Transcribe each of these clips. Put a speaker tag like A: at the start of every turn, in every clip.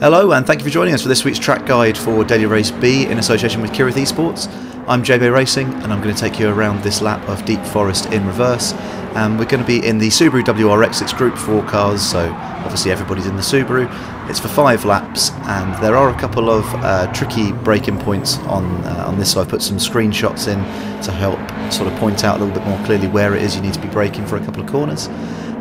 A: Hello and thank you for joining us for this week's track guide for Daily Race B in association with Kireth Esports. I'm JB Racing and I'm going to take you around this lap of Deep Forest in reverse. We're going to be in the Subaru WRX, it's Group 4 cars, so obviously everybody's in the Subaru. It's for 5 laps and there are a couple of tricky braking points on this, so I've put some screenshots in to help sort of point out a little bit more clearly where it is you need to be braking for a couple of corners.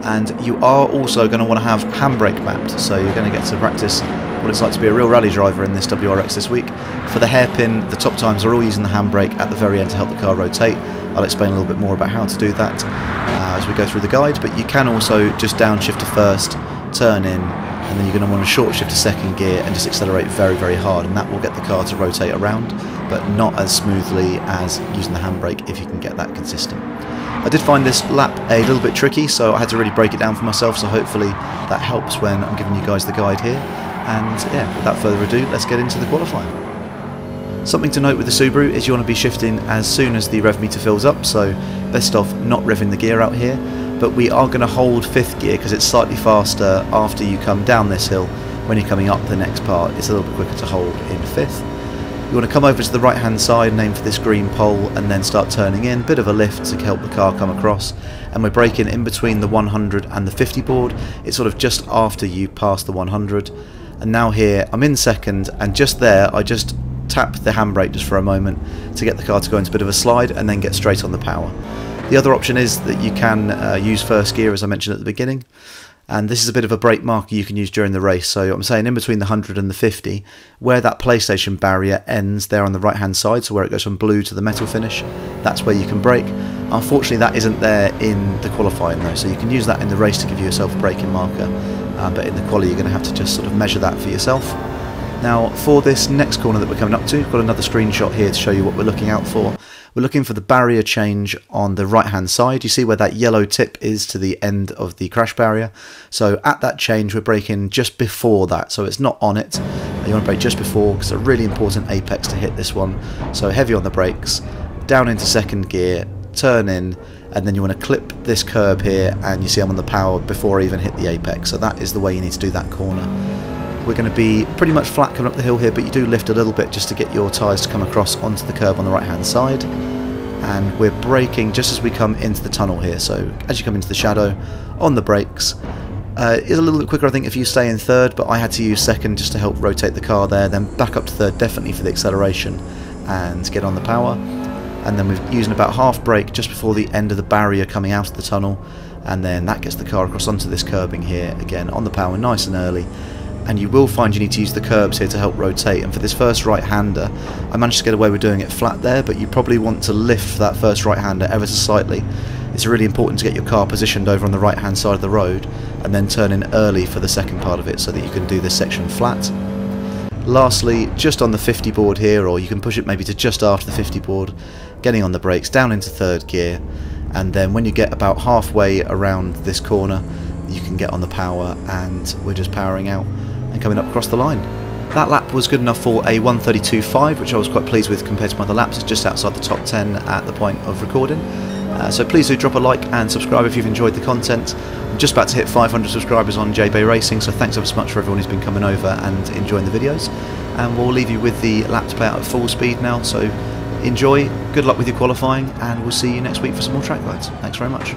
A: And you are also going to want to have handbrake mapped, so you're going to get to practice what it's like to be a real rally driver in this WRX this week. For the hairpin, the top times are all using the handbrake at the very end to help the car rotate. I'll explain a little bit more about how to do that as we go through the guide, but you can also just downshift to first, turn in, and then you're going to want to short shift to second gear and just accelerate very, very hard, and that will get the car to rotate around, but not as smoothly as using the handbrake if you can get that consistent. I did find this lap a little bit tricky, so I had to really break it down for myself, so hopefully that helps when I'm giving you guys the guide here. And yeah, without further ado, let's get into the qualifying. Something to note with the Subaru is you want to be shifting as soon as the rev meter fills up, so best off not revving the gear out here, but we are going to hold 5th gear because it's slightly faster after you come down this hill. When you're coming up the next part, it's a little bit quicker to hold in 5th. You want to come over to the right hand side and aim for this green pole and then start turning in, bit of a lift to help the car come across, and we're braking in between the 100 and the 50 board. It's sort of just after you pass the 100, and now here I'm in 2nd, and just there I just tap the handbrake just for a moment to get the car to go into a bit of a slide and then get straight on the power. The other option is that you can use 1st gear, as I mentioned at the beginning. And this is a bit of a brake marker you can use during the race. So I'm saying in between the 100 and the 50, where that PlayStation barrier ends there on the right hand side, so where it goes from blue to the metal finish, that's where you can brake. Unfortunately that isn't there in the qualifying though, so you can use that in the race to give yourself a braking marker, but in the quali you're going to have to just sort of measure that for yourself. Now for this next corner that we're coming up to, I've got another screenshot here to show you what we're looking out for. We're looking for the barrier change on the right hand side. You see where that yellow tip is to the end of the crash barrier. So at that change we're braking just before that, so it's not on it. You want to brake just before because it's a really important apex to hit this one. So heavy on the brakes, down into 2nd gear, turn in, and then you want to clip this curb here and you see I'm on the power before I even hit the apex. So that is the way you need to do that corner. We're going to be pretty much flat coming up the hill here, but you do lift a little bit just to get your tyres to come across onto the curb on the right hand side. And we're braking just as we come into the tunnel here, so as you come into the shadow on the brakes. It's a little bit quicker I think if you stay in 3rd, but I had to use 2nd just to help rotate the car there, then back up to 3rd definitely for the acceleration and get on the power. And then we're using about half brake just before the end of the barrier coming out of the tunnel, and then that gets the car across onto this curbing here, again on the power nice and early. And you will find you need to use the curbs here to help rotate, and for this first right-hander I managed to get away with doing it flat there, but you probably want to lift that first right-hander ever so slightly. It's really important to get your car positioned over on the right hand side of the road and then turn in early for the second part of it so that you can do this section flat. Lastly, just on the 50 board here, or you can push it maybe to just after the 50 board, getting on the brakes down into 3rd gear, and then when you get about halfway around this corner you can get on the power, and we're just powering out and coming up across the line. That lap was good enough for a 1:32.5, which I was quite pleased with compared to my other laps. It's just outside the top 10 at the point of recording. So please do drop a like and subscribe if you've enjoyed the content. I'm just about to hit 500 subscribers on JB Racing, so thanks ever so much for everyone who's been coming over and enjoying the videos. And we'll leave you with the lap to play out at full speed now, so enjoy, good luck with your qualifying, and we'll see you next week for some more track guides. Thanks very much.